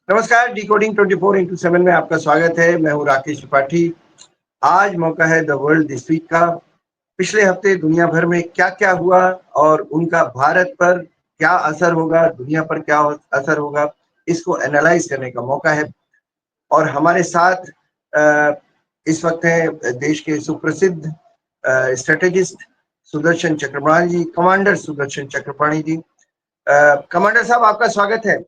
नमस्कार, decoding 24x7 में आपका स्वागत है। मैं हूँ राकेश त्रिपाठी। आज मौका है द वर्ल्ड दिस वीक का। पिछले हफ्ते दुनिया भर में क्या-क्या हुआ और उनका भारत पर क्या असर होगा, दुनिया पर क्या असर होगा, इसको एनालाइज़ करने का मौका है। और हमारे साथ इस वक़्त हैं देश के सुप्रसिद्ध स्ट्रैटेजिस्ट सुदर्शन चक्रपाणी जी, कमांडर सुदर्शन चक्रपाणी जी। कमांडर साहब, आपका स्वागत है।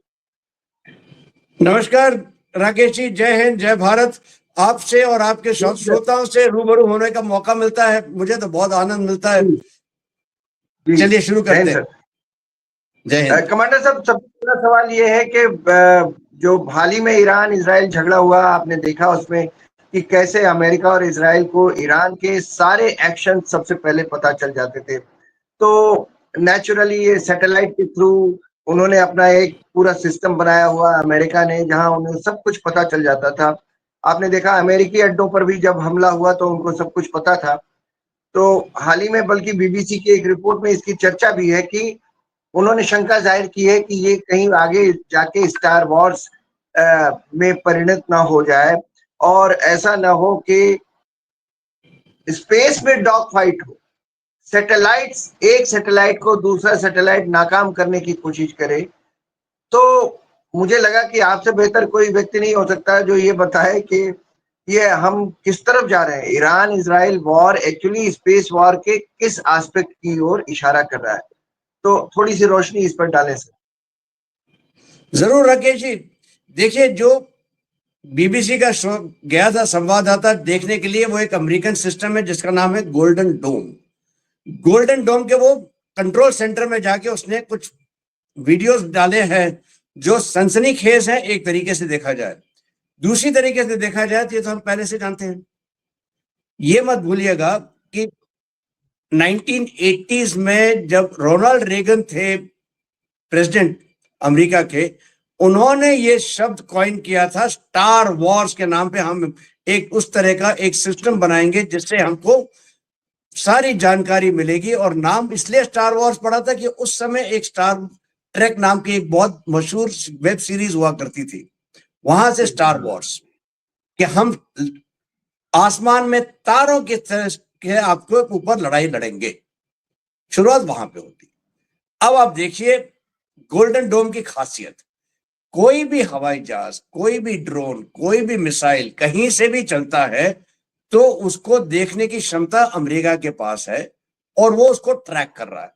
नमस्कार राकेश जी, जय हिंद, जय भारत। आपसे और आपके श्रोताओं से रूबरू होने का मौका मिलता है, मुझे तो बहुत आनंद मिलता है। चलिए शुरू करते हैं। जय हिंद। कमांडर साहब, सबसे पहला सवाल ये है कि जो हाल ही में ईरान इजराइल झगड़ा हुआ, आपने देखा उसमें कि कैसे अमेरिका और इजराइल को ईरान के सारे एक्शन सबसे पहले पता चल जाते थे। तो नेचुरली ये सैटेलाइट के थ्रू उन्होंने अपना एक पूरा सिस्टम बनाया हुआ अमेरिका ने, जहां उन्हें सब कुछ पता चल जाता था। आपने देखा अमेरिकी अड्डों पर भी जब हमला हुआ तो उनको सब कुछ पता था। तो हाल ही में बल्कि बीबीसी की एक रिपोर्ट में इसकी चर्चा भी है कि उन्होंने शंका जाहिर की है कि ये कहीं आगे जाके स्टार वॉर्स में परिणत ना हो जाए और ऐसा ना हो कि स्पेस में डॉग फाइट हो, सैटेलाइट्स एक सैटेलाइट को दूसरा सैटेलाइट नाकाम करने की कोशिश करे। तो मुझे लगा कि आपसे बेहतर कोई व्यक्ति नहीं हो सकता जो ये बताए कि ये हम किस तरफ जा रहे हैं। Iran Israel war actually space war के किस एस्पेक्ट की ओर इशारा कर रहा है, तो थोड़ी सी रोशनी इस पर डालें सर। जरूर राकेश जी, देखिए, जो बीबीसी का शो गया था संवाददाता देखने के लिए, वो एक अमेरिकन सिस्टम है जिसका नाम है गोल्डन डोम। गोल्डन डोम के वो कंट्रोल सेंटर में जाके उसने कुछ वीडियोस डाले हैं जो सनसनीखेज है एक तरीके से देखा जाए। दूसरी तरीके से देखा जाए तो ये तो हम पहले से जानते हैं। ये मत भूलिएगा कि 1980s में जब रोनाल्ड रेगन थे प्रेसिडेंट अमेरिका के, उन्होंने ये शब्द कॉइन किया था, स्टार वॉर्स के नाम पे हम एक उस तरह का एक सिस्टम बनाएंगे जिससे हमको सारी जानकारी मिलेगी। और नाम इसलिए स्टार वॉर्स पड़ा था कि उस समय एक स्टार ट्रेक नाम की एक बहुत मशहूर वेब सीरीज हुआ करती थी, वहां से स्टार वॉर्स कि हम आसमान में तारों की तरह के आपके ऊपर लड़ाई लड़ेंगे। शुरुआत वहां पे होती। अब आप देखिए गोल्डन डोम की खासियत, कोई भी हवाई जहाज, कोई भी ड्रोन, कोई भी मिसाइल कहीं से भी चलता है तो उसको देखने की क्षमता अमेरिका के पास है और वो उसको ट्रैक कर रहा है।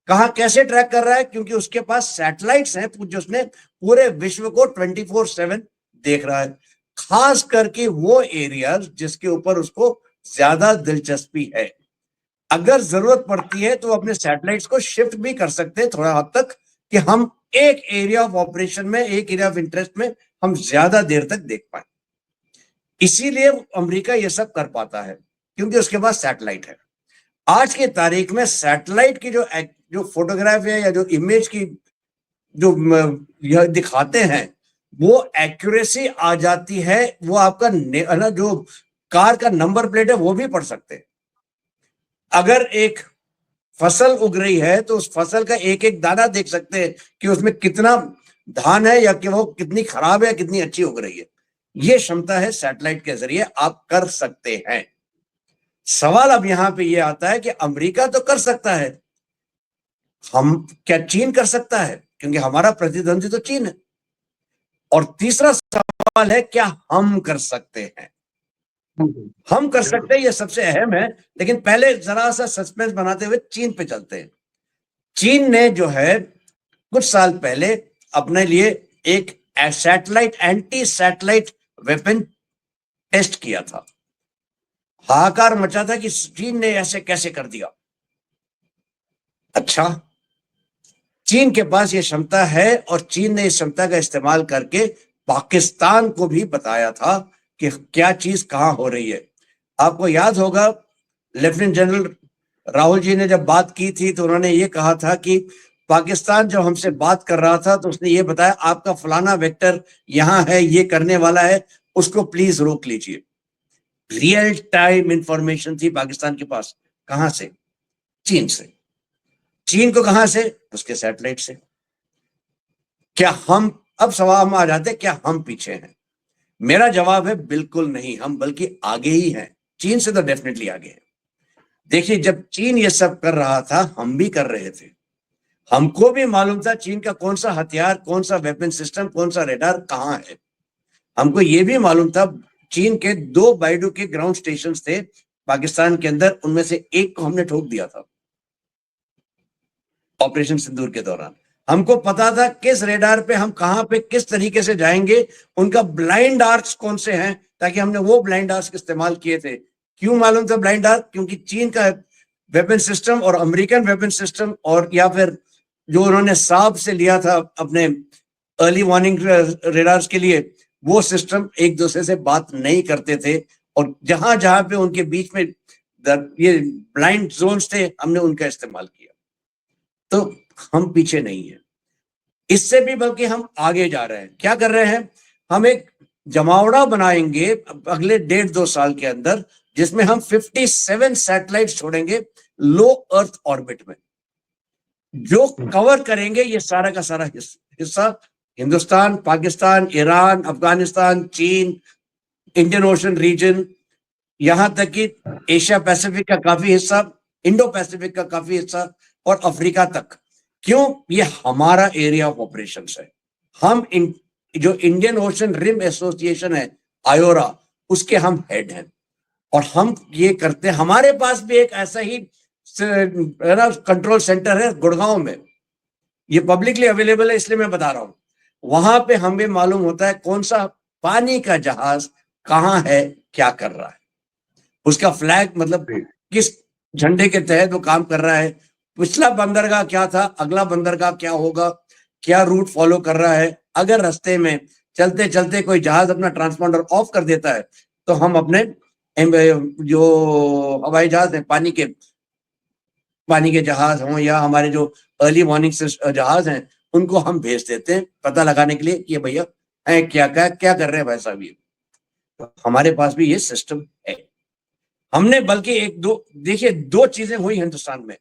कहां कैसे ट्रैक कर रहा है? क्योंकि उसके पास सैटेलाइट्स हैं जो उसने पूरे विश्व को 24/7 देख रहा है, खास करके वो एरिया जिसके ऊपर उसको ज्यादा दिलचस्पी है। अगर जरूरत पड़ती है तो अपने सैटेलाइट्स को शिफ्ट भी कर सकते हैं थोड़ा हद तक कि हम एक एरिया ऑफ ऑपरेशन में, एक एरिया ऑफ इंटरेस्ट में हम ज्यादा देर तक देख पाए। इसीलिए अमेरिका ये सब कर पाता है क्योंकि उसके पास सैटेलाइट है। आज की तारीख में सैटेलाइट की जो जो फोटोग्राफ है या जो इमेज की जो यह दिखाते हैं, वो एक्यूरेसी आ जाती है। वो आपका ना जो कार का नंबर प्लेट है वो भी पढ़ सकते हैं। अगर एक फसल उग रही है तो उस फसल का एक एक दाना देख सकते हैं कि उसमें कितना धान है या कि वो कितनी खराब है, कितनी अच्छी उग रही है। ये क्षमता है सैटेलाइट के जरिए आप कर सकते हैं। सवाल अब यहां पे ये आता है कि अमेरिका तो कर सकता है, हम क्या चीन कर सकता है? क्योंकि हमारा प्रतिद्वंदी तो चीन है। और तीसरा सवाल है, क्या हम कर सकते हैं? हम कर सकते हैं, ये सबसे अहम है। लेकिन पहले जरा सा सस्पेंस बनाते हुए चीन पे चलते हैं। चीन ने जो है कुछ साल पहले अपने लिए एक satellite, anti satellite weapon test किया था। हाहाकार मचा था कि चीन ने ऐसे कैसे कर दिया। अच्छा, चीन के पास ये क्षमता है और चीन ने इस क्षमता का इस्तेमाल करके पाकिस्तान को भी बताया था कि क्या चीज कहां हो रही है। आपको याद होगा लेफ्टिनेंट जनरल राहुल जी ने जब बात की थी तो उन्होंने ये कहा था कि पाकिस्तान जब हमसे बात कर रहा था तो उसने ये बताया, आपका फलाना वेक्टर यहां है, ये करने वाला है, उसको प्लीज रोक लीजिए। रियल टाइम इंफॉर्मेशन थी पाकिस्तान के पास। कहां से? चीन से। चीन को कहां से? उसके सैटेलाइट से। क्या हम अब सवाल में आ जाते क्या हम पीछे हैं? मेरा जवाब है बिल्कुल नहीं, हम बल्कि आगे ही हैं। चीन से तो डेफिनेटली आगे हैं। देखिए, जब चीन ये सब कर रहा था, हम भी कर रहे थे। हमको भी मालूम था चीन का कौन सा हथियार, कौन सा वेपन सिस्टम, कौन सा रेडार कहां है। हमको ये भी मालूम था चीन के 2 बाइडू के ग्राउंड स्टेशन थे पाकिस्तान के अंदर, उनमें से एक को हमने ठोक दिया था ऑपरेशन सिंदूर के दौरान। हमको पता था किस रेडार पे हम कहां पे किस तरीके से जाएंगे, उनका ब्लाइंड आर्क्स कौन से हैं, ताकि हमने वो ब्लाइंड आर्क्स इस्तेमाल किए थे। क्यों मालूम था ब्लाइंड आर्क? क्योंकि चीन का वेपन सिस्टम और अमेरिकन वेपन सिस्टम, और या फिर जो उन्होंने साब से लिया था अपने अर्ली वार्निंग रेडार्स के लिए, वो सिस्टम एक दूसरे से बात नहीं करते थे, और जहां जहां पे उनके बीच में ये ब्लाइंड जोन्स थे, हमने उनका इस्तेमाल किया। तो हम पीछे नहीं है, इससे भी बल्कि हम आगे जा रहे हैं। क्या कर रहे हैं? हम एक जमावड़ा बनाएंगे अगले 1.5-2 साल के अंदर, जिसमें हम 57 सैटेलाइट छोड़ेंगे लो अर्थ ऑर्बिट में, जो कवर करेंगे ये सारा का सारा हिस्सा हिंदुस्तान, पाकिस्तान, ईरान, अफगानिस्तान, चीन, इंडियन ओशन रीजन, यहां तक कि एशिया पैसिफिक का काफी हिस्सा, इंडो पैसिफिक का काफी हिस्सा, और अफ्रीका तक। क्यों? ये हमारा एरिया ऑफ ऑपरेशन है। हम जो इंडियन ओशन रिम एसोसिएशन है, आयोरा, उसके हम हेड हैं, और हम ये करते हैं। हमारे पास भी एक ऐसा ही कंट्रोल सेंटर है गुड़गांव में, ये पब्लिकली अवेलेबल है, इसलिए मैं बता रहा हूं। वहां पे हमें मालूम होता है कौन सा पानी का जहाज कहां है, क्या कर रहा है, उसका फ्लैग मतलब किस झंडे के तहत वो काम कर रहा है, पिछला बंदरगाह क्या था, अगला बंदरगाह क्या होगा, क्या रूट फॉलो कर रहा है। अगर रास्ते में चलते चलते कोई जहाज अपना ट्रांसपॉन्डर ऑफ कर देता है, तो हम अपने जो हवाई जहाज है, पानी के जहाज हों या हमारे जो अर्ली वार्निंग जहाज हैं, उनको हम भेज देते हैं पता लगाने के लिए कि भैया है क्या क्या कर रहे हैं भाई साहब। ये तो हमारे पास भी ये सिस्टम है। हमने बल्कि एक दो देखिए 2 चीजें हुई हिंदुस्तान में।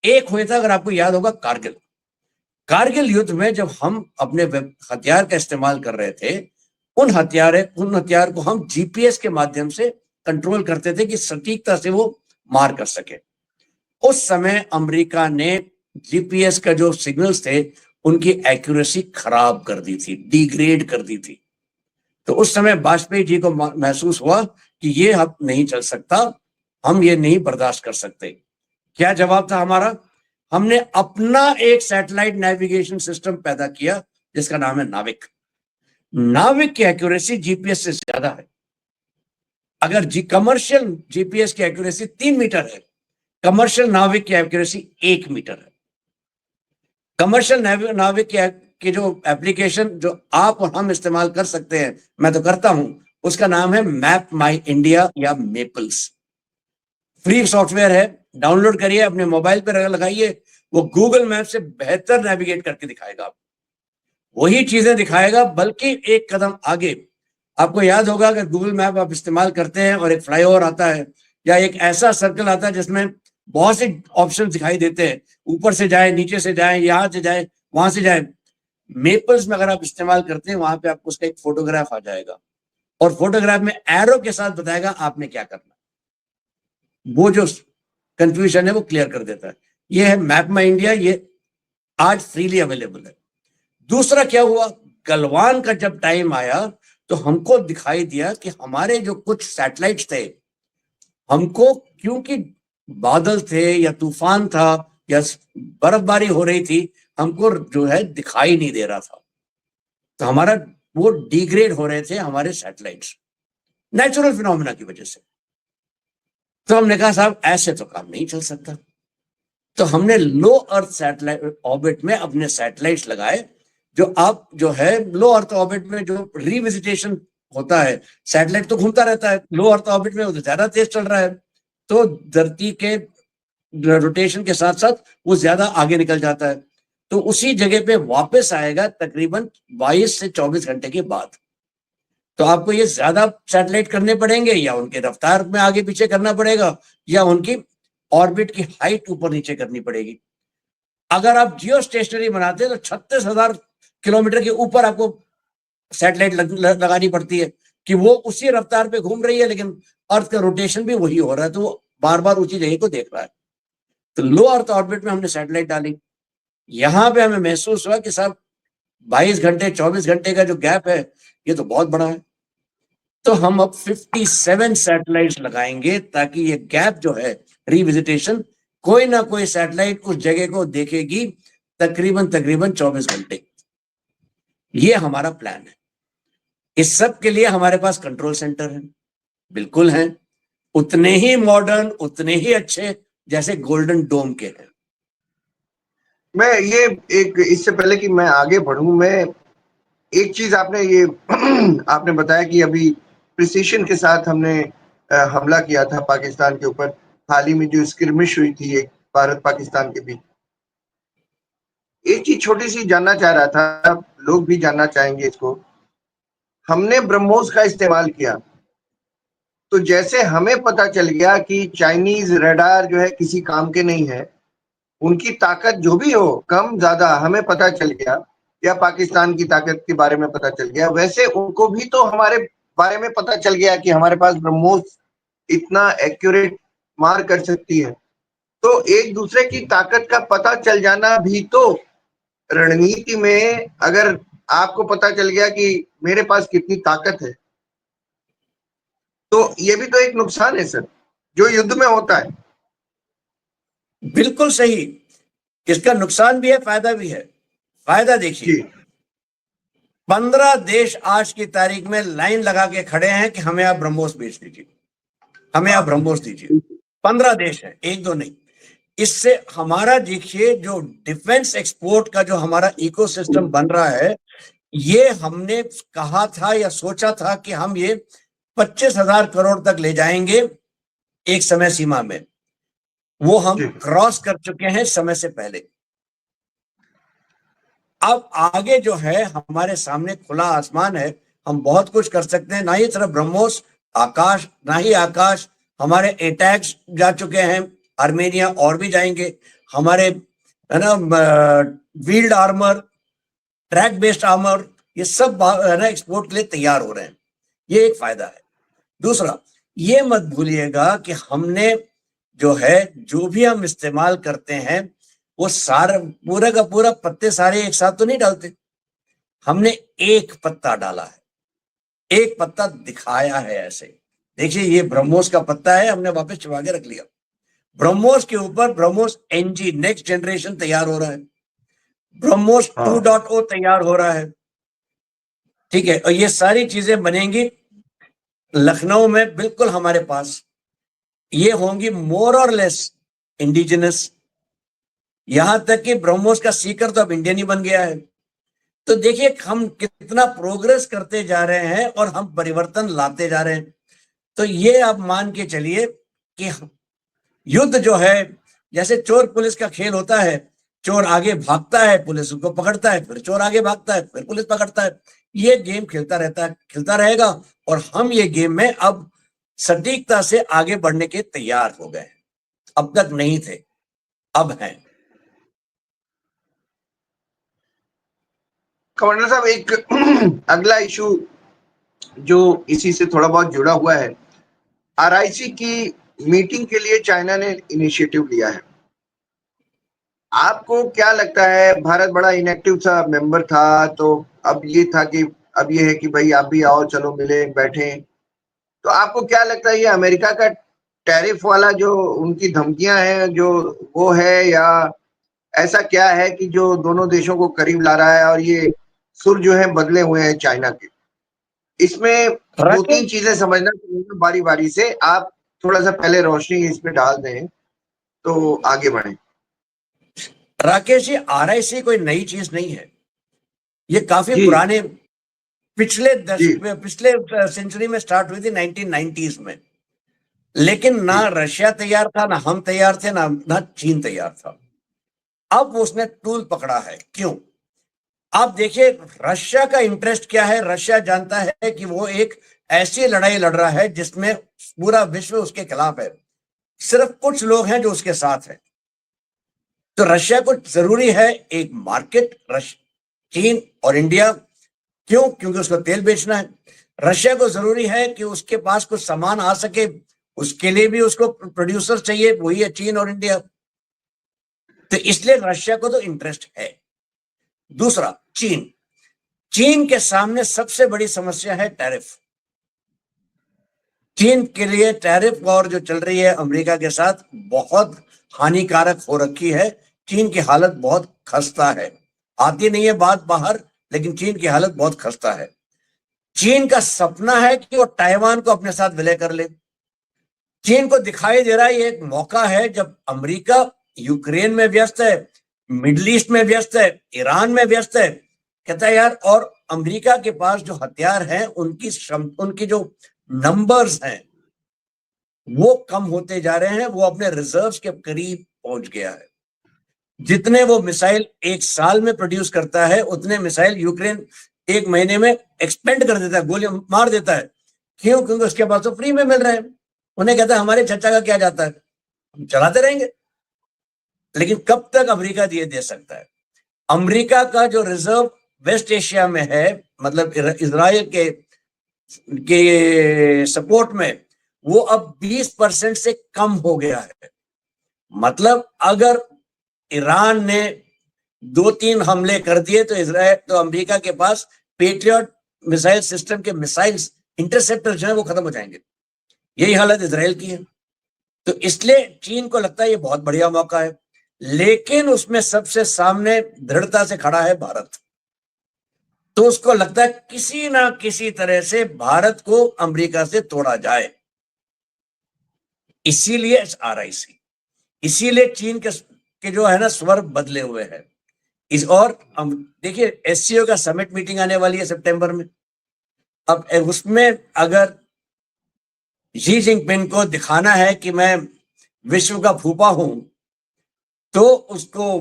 एक हुआ था, अगर आपको याद होगा, कारगिल युद्ध में जब हम अपने हथियार का इस्तेमाल कर रहे थे, उन हथियार को हम जीपीएस के माध्यम से कंट्रोल करते थे कि सटीकता से वो मार कर सके। उस समय अमेरिका ने जीपीएस का जो सिग्नल्स थे, उनकी एक्यूरेसी खराब कर दी थी, डिग्रेड कर दी थी। तो उस समय वाजपेयी जी को महसूस हुआ कि ये अब नहीं चल सकता, हम ये नहीं बर्दाश्त कर सकते। क्या जवाब था हमारा? हमने अपना एक सैटेलाइट नेविगेशन सिस्टम पैदा किया, जिसका नाम है नाविक। नाविक की एक्यूरेसी जीपीएस से ज्यादा है। अगर कमर्शियल जीपीएस की एक्यूरेसी 3 मीटर है, कमर्शियल नाविक की एक्यूरेसी 1 मीटर है। कमर्शियल नाविक की जो एप्लीकेशन जो आप और हम इस्तेमाल कर सकते हैं, मैं तो करता हूं, उसका नाम है मैप माई इंडिया या मेपल्स। फ्री सॉफ्टवेयर है, डाउनलोड करिए, अपने मोबाइल पर लगाइए, वो गूगल मैप से बेहतर नेविगेट करके दिखाएगा, वही चीजें दिखाएगा, बल्कि एक कदम आगे। आपको याद होगा कि गूगल मैप आप इस्तेमाल करते हैं और एक फ्लाईओवर आता है या एक ऐसा सर्कल आता है जिसमें बहुत से ऑप्शन दिखाई देते हैं, ऊपर से जाए, नीचे से जाए, यहां से जाए, वहां से जाए। मेपल्स में अगर आप इस्तेमाल करते हैं, वहां पे आपको उसका एक फोटोग्राफ आ जाएगा, और फोटोग्राफ में एरो के साथ बताएगा आपने क्या करना। वो जो कंफ्यूजन है वो क्लियर कर देता है। ये है मैप माई इंडिया, ये आज फ्रीली अवेलेबल है। दूसरा क्या हुआ, गलवान का जब टाइम आया, तो हमको दिखाई दिया कि हमारे जो कुछ सैटेलाइट्स थे, हमको क्योंकि बादल थे या तूफान था या बर्फबारी हो रही थी, हमको जो है दिखाई नहीं दे रहा था, तो हमारा वो डिग्रेड हो रहे थे हमारे सैटेलाइट्स, नेचुरल फिनोमेना की वजह से। तो हमने कहा साहब ऐसे तो काम नहीं चल सकता, तो हमने लो अर्थ सैटेलाइट ऑर्बिट में अपने सैटेलाइट्स लगाए, जो आप जो है लो अर्थ ऑर्बिट में जो रिविजिटेशन होता है, सैटेलाइट तो घूमता रहता है, लो अर्थ ऑर्बिट में वो ज्यादा तेज चल रहा है, तो धरती के रोटेशन के साथ साथ वो ज्यादा आगे निकल जाता है, तो उसी जगह पे वापस आएगा तकरीबन 22 से 24 घंटे के बाद। तो आपको ये ज्यादा सैटेलाइट करने पड़ेंगे, या उनके रफ्तार में आगे पीछे करना पड़ेगा, या उनकी ऑर्बिट की हाइट ऊपर नीचे करनी पड़ेगी। अगर आप जियो स्टेशनरी बनाते हैं तो 36,000 किलोमीटर के ऊपर आपको सैटेलाइट लगानी पड़ती है कि वो उसी रफ्तार पे घूम रही है, लेकिन अर्थ का रोटेशन भी वही हो रहा है, तो वो बार बार ऊंची जगह को देख रहा है। तो लो अर्थ ऑर्बिट में हमने सैटेलाइट डाली। यहां पे हमें महसूस हुआ कि साहब 22 घंटे 24 घंटे का जो गैप है ये तो बहुत बड़ा है। तो हम अब 57 सैटेलाइट्स लगाएंगे ताकि ये गैप जो है रिविजिटेशन, कोई ना कोई सैटेलाइट उस जगह को देखेगी तकरीबन 24 घंटे। ये हमारा प्लान है। इस सब के लिए हमारे पास कंट्रोल सेंटर है, बिल्कुल है, उतने ही मॉडर्न, उतने ही अच्छे जैसे गोल्डन डोम के हैं। मैं ये एक, इससे पहले कि मैं आगे बढ़ूं, मैं एक चीज आपने ये आपने बताया कि अभी प्रिसीशन के साथ हमने हमला किया था पाकिस्तान के ऊपर, हाल ही में जो स्किर्मिश हुई थी एक भारत पाकिस्तान के बीच। एक चीज छोटी सी जानना चाह रहा था, लोग भी जानना चाहेंगे इसको। हमने ब्रह्मोस का इस्तेमाल किया, तो जैसे हमें पता चल गया कि चाइनीज रडार जो है किसी काम के नहीं है, उनकी ताकत जो भी हो कम ज्यादा हमें पता चल गया, या पाकिस्तान की ताकत के बारे में पता चल गया, वैसे उनको भी तो हमारे बारे में पता चल गया कि हमारे पास ब्रह्मोस इतना एक्यूरेट मार कर सकती है। तो एक दूसरे की ताकत का पता चल जाना भी तो रणनीति में, अगर आपको पता चल गया कि मेरे पास कितनी ताकत है, तो ये भी तो एक नुकसान है सर, जो युद्ध में होता है। बिल्कुल सही, इसका नुकसान भी है, फायदा भी है। फायदा देखिए, जी 15 देश आज की तारीख में लाइन लगा के खड़े हैं कि हमें आप ब्रह्मोस बेच दीजिए, हमें आप ब्रह्मोस दीजिए। 15 देश हैं, एक दो नहीं। इससे हमारा देखिए जो डिफेंस एक्सपोर्ट का जो हमारा इकोसिस्टम बन रहा है, ये हमने कहा था या सोचा था कि हम ये 25,000 करोड़ तक ले जाएंगे एक समय सीमा में, वो हम क्रॉस कर चुके हैं समय से पहले। अब आगे जो है हमारे सामने खुला आसमान है, हम बहुत कुछ कर सकते हैं। ना ही सिर्फ ब्रह्मोस आकाश, ना ही आकाश, हमारे अटैक्स जा चुके हैं आर्मेनिया, और भी जाएंगे हमारे, है ना, wheeled armour, track based armour, ये सब है ना एक्सपोर्ट के लिए तैयार हो रहे हैं। ये एक फायदा है। दूसरा, ये मत भूलिएगा कि हमने जो है, जो भी हम इस्तेमाल करते हैं, वो सारा पूरा का पूरा पत्ते सारे एक साथ तो नहीं डालते, हमने एक पत्ता डाला है, एक पत्ता दिखाया है। ऐसे देखिए, ये ब्रह्मोस का पत्ता है, हमने वापस छुपा के रख लिया। ब्रह्मोस के ऊपर ब्रह्मोस एनजी नेक्स्ट जनरेशन तैयार हो रहा है, ब्रह्मोस 2.0 तैयार हो रहा है, ठीक है। और ये सारी चीजें बनेंगी लखनऊ में, बिल्कुल हमारे पास। ये होंगी मोर और लेस इंडिजिनस, यहां तक कि ब्रह्मोस का सीकर तो अब इंडियन ही बन गया है। तो देखिए हम कितना प्रोग्रेस करते जा रहे हैं और हम परिवर्तन लाते जा रहे हैं। तो ये आप मान के चलिए कि युद्ध जो है जैसे चोर पुलिस का खेल होता है, चोर आगे भागता है, पुलिस उसको पकड़ता है, फिर चोर आगे भागता है, फिर पुलिस पकड़ता है। ये गेम खेलता रहता है, खेलता रहेगा, और हम ये गेम में अब सटीकता से आगे बढ़ने के तैयार हो गए। अब तक नहीं थे, अब हैं। कमांडर साहब, एक अगला इशू जो इसी से थोड़ा बहुत जुड़ा हुआ है, आरआईसी की मीटिंग के लिए चाइना ने इनिशिएटिव लिया है। आपको क्या लगता है, भारत बड़ा इनएक्टिव सा मेंबर था, तो अब ये था कि अब ये है कि भाई आप भी आओ, चलो मिले बैठे, तो आपको क्या लगता है ये अमेरिका का टैरिफ वाला जो उनकी धमकियां हैं जो वो है, या ऐसा क्या है कि जो दोनों देशों को करीब ला रहा है, और ये सुर जो है बदले हुए हैं चाइना के? इसमें दो तीन राकेश चीजें समझना चाहिए बारी बारी से, आप थोड़ा सा पहले रोशनी इस पे डाल दें तो आगे बढ़े। राकेश जी, आरआईसी कोई नई चीज नहीं है, ये काफी जी पुराने, पिछले जी दशक में, पिछले सेंचुरी में स्टार्ट हुई थी 1990s में। लेकिन ना जी रशिया तैयार था, ना हम तैयार थे, ना चीन तैयार था। अब उसने टूल पकड़ा है। क्यों? आप देखिए रशिया का इंटरेस्ट क्या है। रशिया जानता है कि वो एक ऐसी लड़ाई लड़ रहा है जिसमें पूरा विश्व उसके खिलाफ है, सिर्फ कुछ लोग हैं जो उसके साथ हैं। तो रशिया को जरूरी है एक मार्केट, चीन और इंडिया। क्यों? क्योंकि उसको तेल बेचना है। रशिया को जरूरी है कि उसके पास कुछ सामान आ सके, उसके लिए भी उसको प्रोड्यूसर चाहिए, वही है चीन और इंडिया। तो इसलिए रशिया को तो इंटरेस्ट है। दूसरा, चीन। चीन के सामने सबसे बड़ी समस्या है टैरिफ। चीन के लिए टैरिफ वॉर जो चल रही है अमेरिका के साथ बहुत हानिकारक हो रखी है। चीन की हालत बहुत खस्ता है। आती नहीं है बात बाहर, लेकिन चीन की हालत बहुत खस्ता है। चीन का सपना है कि वो ताइवान को अपने साथ विलय कर ले। चीन को दिखाई दे रहा है ये एक मौका है, जब अमेरिका यूक्रेन में व्यस्त है, मिडिल ईस्ट में व्यस्त है, ईरान में व्यस्त है, कहता है यार, और अमेरिका के पास जो हथियार हैं उनकी जो नंबर्स हैं वो कम होते जा रहे हैं, वो अपने रिजर्व्स के करीब पहुंच गया है। जितने वो मिसाइल एक साल में प्रोड्यूस करता है उतने मिसाइल यूक्रेन एक महीने में एक्सपेंड कर देता है, गोली मार देता है। क्यों? क्योंकि उसके पास तो फ्री में मिल रहे हैं। उन्हें कहता है हमारे चचा का क्या जाता है, हम चलाते रहेंगे। लेकिन कब तक अमेरिका ये दे सकता है? अमेरिका का जो रिजर्व वेस्ट एशिया में है, मतलब इजराइल के सपोर्ट में, वो अब 20% से कम हो गया है। मतलब अगर ईरान ने 2-3 हमले कर दिए तो इजराइल तो अमेरिका के पास पेट्रियट मिसाइल सिस्टम के मिसाइल्स इंटरसेप्टर जो है वो खत्म हो जाएंगे। यही हालत इजराइल की है। तो इसलिए चीन को लगता है ये बहुत बढ़िया मौका है, लेकिन उसमें सबसे सामने दृढ़ता से खड़ा है भारत। तो उसको लगता है किसी ना किसी तरह से भारत को अमेरिका से तोड़ा जाए। इसीलिए RIC, इसीलिए चीन के जो है ना स्वर बदले हुए हैं। और देखिए SCO का समिट मीटिंग आने वाली है सितंबर में। अब उसमें अगर शी जिनपिंग को दिखाना है कि मैं विश्व का फूफा हूं, तो उसको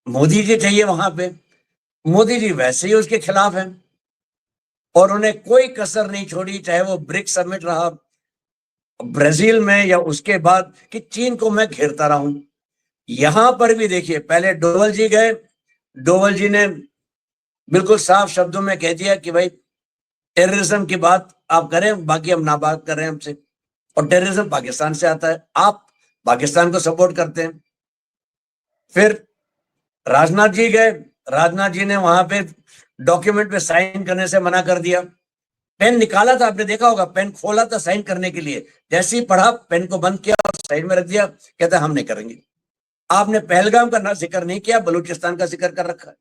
मोदी जी चाहिए वहां पे। मोदी जी वैसे ही उसके खिलाफ हैं और उन्हें कोई कसर नहीं छोड़ी, चाहे वो ब्रिक्स समिट रहा ब्राजील में या उसके बाद, कि चीन को मैं घेरता रहा हूं। यहां पर भी देखिए, पहले डोवल जी गए, डोवल जी ने बिल्कुल साफ शब्दों में कह दिया कि भाई टेररिज्म की बात आप करें, बाकी हम ना बात कर रहे हैं हमसे। और टेररिज्म पाकिस्तान से आता है, आप पाकिस्तान को सपोर्ट करते हैं। फिर राजनाथ जी गए, राजनाथ जी ने वहां पे डॉक्यूमेंट पे साइन करने से मना कर दिया। पेन निकाला था, आपने देखा होगा, पेन खोला था साइन करने के लिए, जैसे ही पढ़ा पेन को बंद किया और साइड में रख दिया, कहता हम नहीं करेंगे। आपने पहलगाम का ना जिक्र नहीं किया, बलूचिस्तान का जिक्र कर रखा है।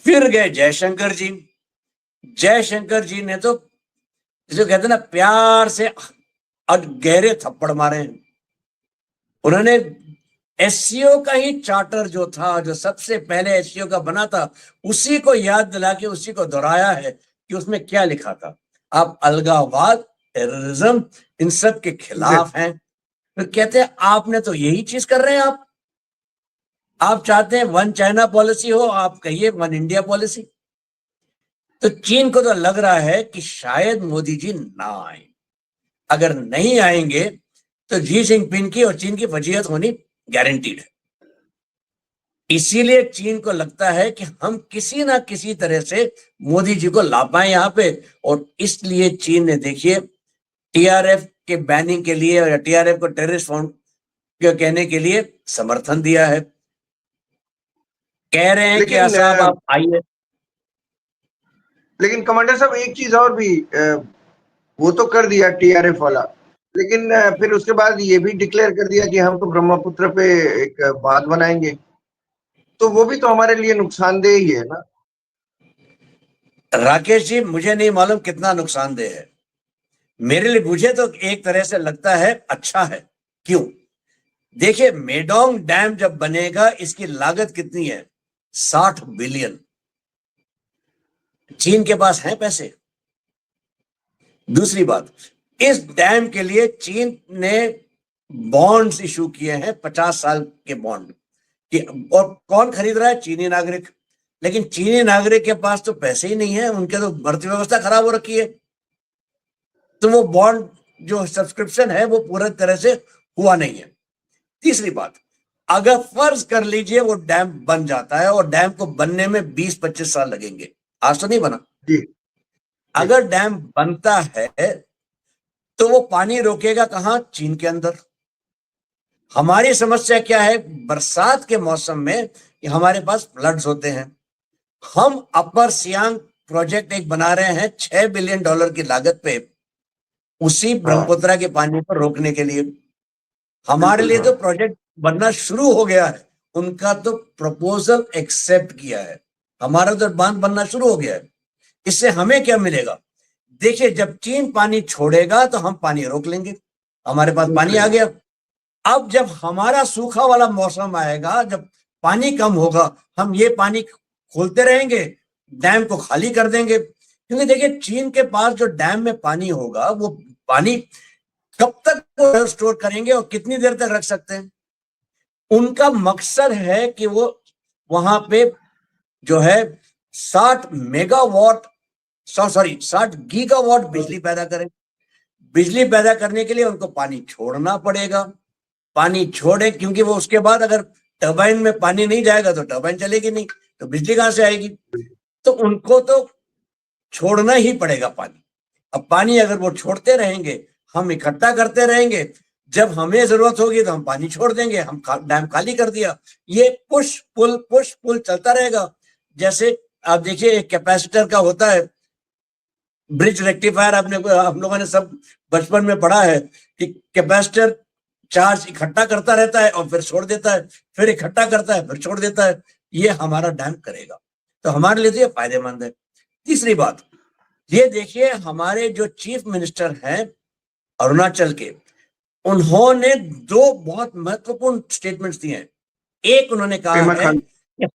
फिर गए जयशंकर जी। जयशंकर जी ने तो जिसे कहते हैं ना प्यार से गहरे थप्पड़ मारे हैं। उन्होंने SCO का ही चार्टर जो था, जो सबसे पहले SCO का बना था, उसी को याद दिला के उसी को दोहराया है कि उसमें क्या लिखा था। आप अलगाववाद, टेररिज्म, इन सब के खिलाफ हैं। तो कहते हैं आपने तो यही चीज कर रहे हैं। आप चाहते हैं वन चाइना पॉलिसी हो, आप कहिए वन इंडिया पॉलिसी। तो चीन को तो लग रहा है कि शायद मोदी जी ना आए। अगर नहीं आएंगे तो शी जिनपिंग की और चीन की वजीयत होनी गारंटीड है। इसीलिए चीन को लगता है कि हम किसी ना किसी तरह से मोदी जी को ला पाए यहां पे। और इसलिए चीन ने देखिए TRF के बैनिंग के लिए या TRF को टेररिस्ट फाउंड कहने के लिए समर्थन दिया है। कह रहे हैं कि साहब आप आइए। लेकिन कमांडर साहब एक चीज और भी, वो तो कर दिया TRF वाला, लेकिन फिर उसके बाद ये भी डिक्लेयर कर दिया कि हम तो ब्रह्मपुत्र पे एक बांध बनाएंगे। तो वो भी तो हमारे लिए नुकसानदेह ही है ना। राकेश जी, मुझे नहीं मालूम कितना नुकसानदेह है। मेरे लिए, मुझे तो एक तरह से लगता है अच्छा है। क्यों? देखिए मेडोंग डैम जब बनेगा इसकी लागत कितनी है? 60 बिलियन। चीन के पास है पैसे। दूसरी बात, इस डैम के लिए चीन ने बॉन्ड्स इशू किए हैं, 50 साल के बॉन्ड कि, और कौन खरीद रहा है? चीनी नागरिक। लेकिन चीनी नागरिक के पास तो पैसे ही नहीं है, उनके तो अर्थव्यवस्था खराब हो रखी है। तो वो बॉन्ड जो सब्सक्रिप्शन है वो पूरी तरह से हुआ नहीं है। तीसरी बात, अगर फर्ज कर लीजिए वो डैम बन जाता है, और डैम को बनने में 20-25 साल लगेंगे, आज तो नहीं बना। जी जी अगर डैम बनता है तो वो पानी रोकेगा कहां? चीन के अंदर। हमारी समस्या क्या है? बरसात के मौसम में हमारे पास फ्लड्स होते हैं। हम अपर सियांग प्रोजेक्ट एक बना रहे हैं $6 बिलियन की लागत पे, उसी हाँ ब्रह्मपुत्रा के पानी को रोकने के लिए। हमारे बिल्कुल लिए हाँ तो प्रोजेक्ट बनना शुरू हो गया है, उनका तो प्रपोजल एक्सेप्ट किया है, हमारा तो बांध बनना शुरू हो गया है। इससे हमें क्या मिलेगा? देखिए, जब चीन पानी छोड़ेगा तो हम पानी रोक लेंगे, हमारे पास रोक पानी आ लेंगे। गया। अब जब हमारा सूखा वाला मौसम आएगा, जब पानी कम होगा, हम ये पानी खोलते रहेंगे, डैम को खाली कर देंगे। क्योंकि देखिए, चीन के पास जो डैम में पानी होगा, वो पानी कब तक वो स्टोर करेंगे और कितनी देर तक रख सकते हैं? उनका मकसद है कि वो वहां पे जो है 60 मेगावाट, 60 गीगावाट बिजली पैदा करें। बिजली पैदा करने के लिए उनको पानी छोड़ना पड़ेगा। पानी छोड़े, क्योंकि वो उसके बाद अगर टरबाइन में पानी नहीं जाएगा तो टरबाइन चलेगी नहीं, तो बिजली कहां से आएगी? तो उनको तो छोड़ना ही पड़ेगा पानी। अब पानी अगर वो छोड़ते रहेंगे, हम इकट्ठा करते रहेंगे, जब हमें जरूरत होगी तो हम पानी छोड़ देंगे, हम डैम खाली कर दिया। ये पुश पुल चलता रहेगा। जैसे आप देखिए, एक कैपेसिटर का होता है ब्रिज रेक्टिफायर, आपने हम लोगों ने सब बचपन में पढ़ा है कि कैपेसिटर चार्ज इकट्ठा करता रहता है और फिर छोड़ देता है, फिर इकट्ठा करता है फिर छोड़ देता है। ये हमारा डैम करेगा, तो हमारे लिए तो ये फायदेमंद है। तीसरी बात ये देखिए, हमारे जो चीफ मिनिस्टर हैं अरुणाचल के, उन्होंने दो बहुत महत्वपूर्ण स्टेटमेंट्स दिए हैं। एक, उन्होंने कहा पेमा है खान। कि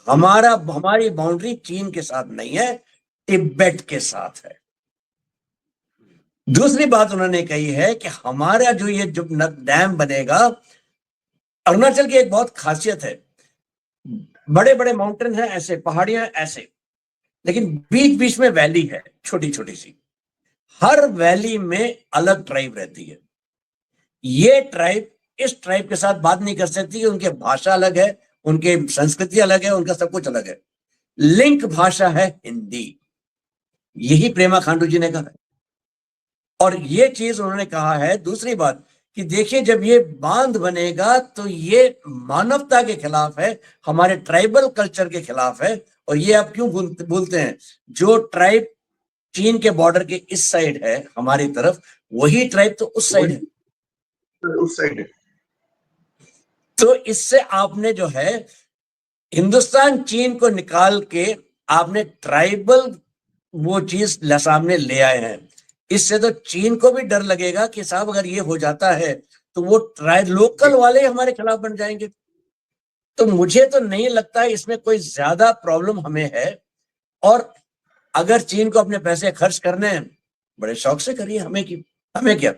हमारी बाउंड्री चीन के साथ नहीं है, तिब्बत के साथ है। दूसरी बात उन्होंने कही है कि हमारा जो ये जो डैम बनेगा, अरुणाचल की एक बहुत खासियत है, बड़े बड़े माउंटेन है, ऐसे पहाड़ियां ऐसे, लेकिन बीच बीच में वैली है, छोटी छोटी सी। हर वैली में अलग ट्राइब रहती है। ये ट्राइब इस ट्राइब के साथ बात नहीं कर सकती, उनकी भाषा अलग है, उनकी संस्कृति अलग है, उनका सब कुछ अलग है। लिंक भाषा है हिंदी, यही प्रेमा खांडू जी ने कहा है। और ये चीज उन्होंने कहा है। दूसरी बात कि देखिए, जब ये बांध बनेगा तो ये मानवता के खिलाफ है, हमारे ट्राइबल कल्चर के खिलाफ है। और ये आप क्यों भूलते हैं, जो ट्राइब चीन के बॉर्डर के इस साइड है हमारी तरफ, वही ट्राइब तो उस साइड है। उस साइड है। तो इससे आपने जो है हिंदुस्तान चीन को निकाल के आपने ट्राइबल वो चीज सामने ले आए हैं। इससे तो चीन को भी डर लगेगा कि साहब अगर ये हो जाता है तो वो लोकल वाले हमारे खिलाफ बन जाएंगे। तो मुझे तो नहीं लगता है इसमें कोई ज्यादा प्रॉब्लम हमें है। और अगर चीन को अपने पैसे खर्च करने हैं, बड़े शौक से करिए, हमें क्या।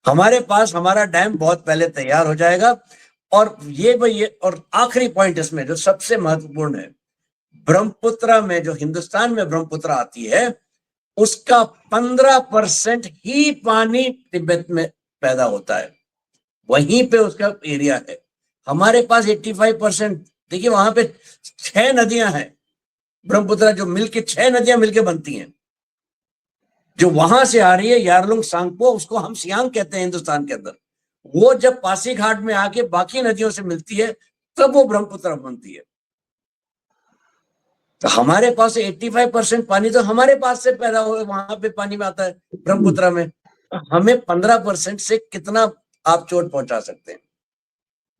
हमारे पास हमारा डैम बहुत पहले तैयार हो जाएगा। और ये और आखिरी पॉइंट इसमें जो सबसे महत्वपूर्ण है, ब्रह्मपुत्रा में, जो हिंदुस्तान में ब्रह्मपुत्रा आती है, उसका 15% ही पानी तिब्बत में पैदा होता है, वहीं पे उसका एरिया है। हमारे पास 85%। देखिए, वहां पे 6 नदियां हैं ब्रह्मपुत्रा, जो मिलके 6 नदियां मिलके बनती हैं। जो वहां से आ रही है यारलुंग सांगपो, उसको हम सियांग कहते हैं हिंदुस्तान के अंदर, वो जब पासीघाट में आके बाकी नदियों से मिलती है, तब वो ब्रह्मपुत्र बनती है। तो हमारे पास 85% पानी तो हमारे पास से पैदा हो, वहां पे पानी में आता है ब्रह्मपुत्र में। हमें 15% से कितना आप चोट पहुंचा सकते हैं?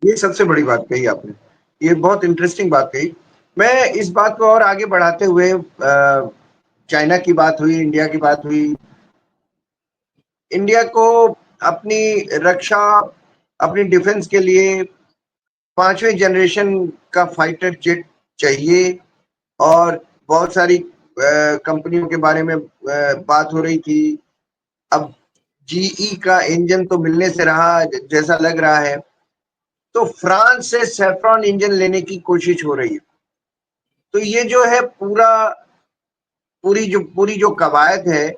ये सबसे बड़ी बात कही आपने, ये बहुत इंटरेस्टिंग बात कही। मैं इस बात को और आगे बढ़ाते हुए, चाइना की बात हुई, इंडिया की बात हुई। इंडिया को अपनी रक्षा, अपनी डिफेंस के लिए 5वें जनरेशन का फाइटर जेट चाहिए। और बहुत सारी कंपनियों के बारे में बात हो रही थी। अब जीई का इंजन तो मिलने से रहा, जैसा लग रहा है। तो फ्रांस से सेफ्रॉन इंजन लेने की कोशिश हो रही है। तो ये जो है पूरी जो कवायद है,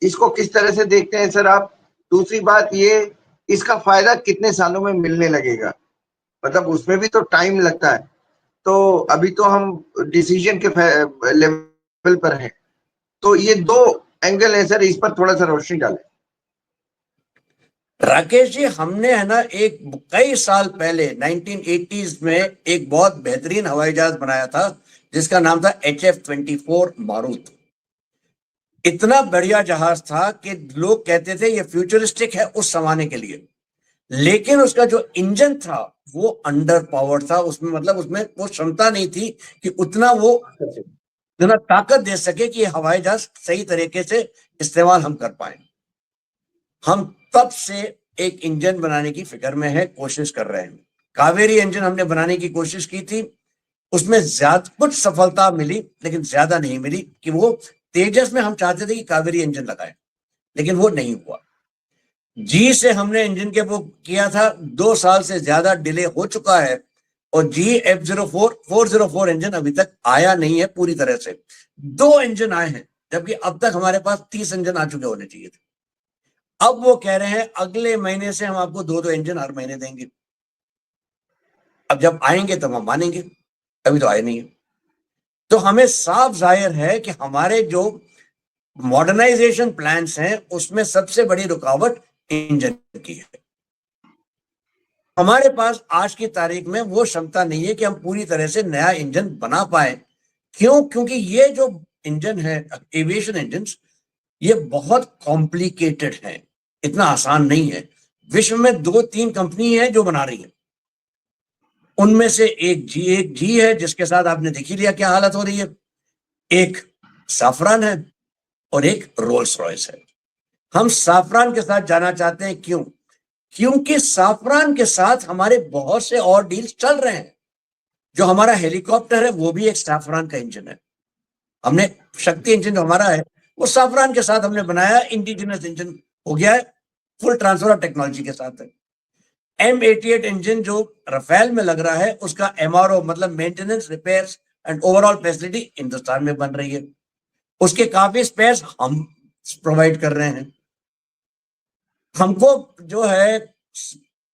इसको किस तरह से देखते हैं सर आप? दूसरी बात ये इसका फायदा कितने सालों में मिलने लगेगा, मतलब उसमें भी तो टाइम लगता है। तो अभी तो हम डिसीजन के लेवल पर हैं। तो ये दो एंगल है सर, इस पर थोड़ा सा रोशनी डालें। राकेश जी, हमने है ना एक कई साल पहले 1980s में एक बहुत बेहतरीन हवाई जहाज बनाया था जिसका नाम था HF-24 मारुत। इतना बढ़िया जहाज था कि लोग कहते थे ये फ्यूचरिस्टिक है उस जमाने के लिए, लेकिन उसका जो इंजन था वो अंडर पावर्ड था। उसमें मतलब उसमें वो क्षमता नहीं थी कि उतना वो उतना ताकत दे सके कि हवाई जहाज सही तरीके से इस्तेमाल हम कर पाए। हम तब से एक इंजन बनाने की फिक्र में है, कोशिश कर रहे हैं। कावेरी इंजन हमने बनाने की कोशिश की थी, उसमें ज्यादा कुछ सफलता मिली लेकिन ज्यादा नहीं मिली। कि वो तेजस में हम चाहते थे कि कावेरी इंजन लगाए, लेकिन वो नहीं हुआ। जी से हमने इंजन के वो किया था, 2 साल से ज्यादा डिले हो चुका है और GF-404 इंजन अभी तक आया नहीं है पूरी तरह से। 2 इंजन आए हैं, जबकि अब तक हमारे पास 30 इंजन आ चुके होने चाहिए थे। अब वो कह रहे हैं अगले महीने से हम आपको 2-2 इंजन हर महीने देंगे। अब जब आएंगे तब हम मानेंगे, अभी तो आए नहीं है। तो हमें साफ जाहिर है कि हमारे जो मॉडर्नाइजेशन प्लान्स हैं उसमें सबसे बड़ी रुकावट इंजन की है। हमारे पास आज की तारीख में वो क्षमता नहीं है कि हम पूरी तरह से नया इंजन बना पाए। क्यों? क्योंकि ये जो इंजन है, एविएशन इंजन, ये बहुत कॉम्प्लिकेटेड है, इतना आसान नहीं है। विश्व में 2-3 कंपनी है जो बना रही है। उनमें से एक जी है जिसके साथ आपने देख ही लिया क्या हालत हो रही है, एक साफरान है और एक रोल्स रॉयस है। हम साफरान के साथ जाना चाहते हैं। क्यों? क्योंकि साफरान के साथ हमारे बहुत से और डील्स चल रहे हैं। जो हमारा हेलीकॉप्टर है वो भी एक साफरान का इंजन है। हमने शक्ति इंजन जो हमारा है वो साफरान के साथ हमने बनाया, इंडिजिनस इंजन हो गया है, फुल ट्रांसफर ऑफ टेक्नोलॉजी के साथ है। M88 इंजन जो रफेल में लग रहा है उसका MRO मतलब maintenance, repairs and overall facility Hindustan में बन रही है। उसके काफी स्पेयर्स हम प्रोवाइड कर रहे हैं। हमको जो है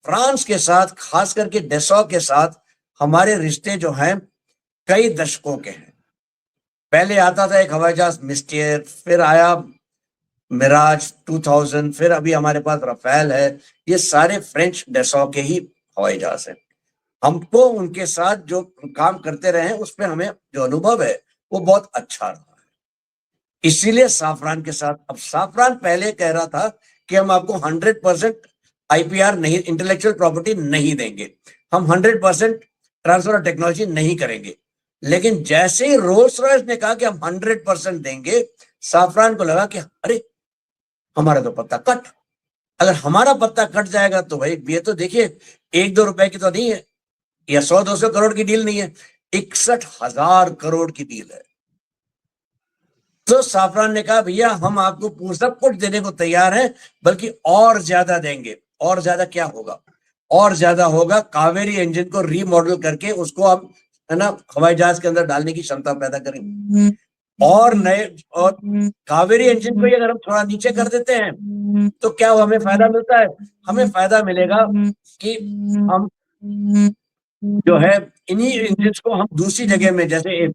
फ्रांस के साथ, खास करके डेसो के साथ हमारे रिश्ते जो हैं कई दशकों के हैं। पहले आता था एक हवाई जहाज मिस्टियर, फिर आया मिराज 2000, फिर अभी हमारे पास रफेल है। ये सारे फ्रेंच डेसो के ही हवाई जहाज हैं। हमको उनके साथ जो काम करते रहे हैं उसमें हमें जो अनुभव है वो बहुत अच्छा रहा है, इसीलिए साफरान के साथ। अब साफरान पहले कह रहा था कि हम आपको 100% IPR नहीं, इंटेलेक्चुअल प्रॉपर्टी नहीं देंगे, हम 100% ट्रांसफर ऑफ टेक्नोलॉजी नहीं करेंगे। लेकिन जैसे ही रोल्स रॉयस ने कहा कि हम 100% देंगे, साफरान को लगा कि अरे हमारा तो पत्ता कट। अगर हमारा पत्ता कट जाएगा तो भाई ये तो देखिए 1-2 रुपए की तो नहीं है, या 100-200 करोड़ की डील नहीं है, 61,000 करोड़ की डील है। तो साफरान ने कहा भैया हम आपको सब कुछ देने को तैयार हैं, बल्कि और ज्यादा देंगे। और ज्यादा क्या होगा? और ज्यादा होगा कावेरी इंजन को रीमॉडल करके उसको आप है ना हवाई जहाज के अंदर डालने की क्षमता पैदा करेंगे। और नए और कावेरी इंजन को अगर हम थोड़ा नीचे कर देते हैं तो क्या हमें फायदा मिलता है? हमें फायदा मिलेगा कि हम जो है इन्हीं इंजन को हम दूसरी जगह में, जैसे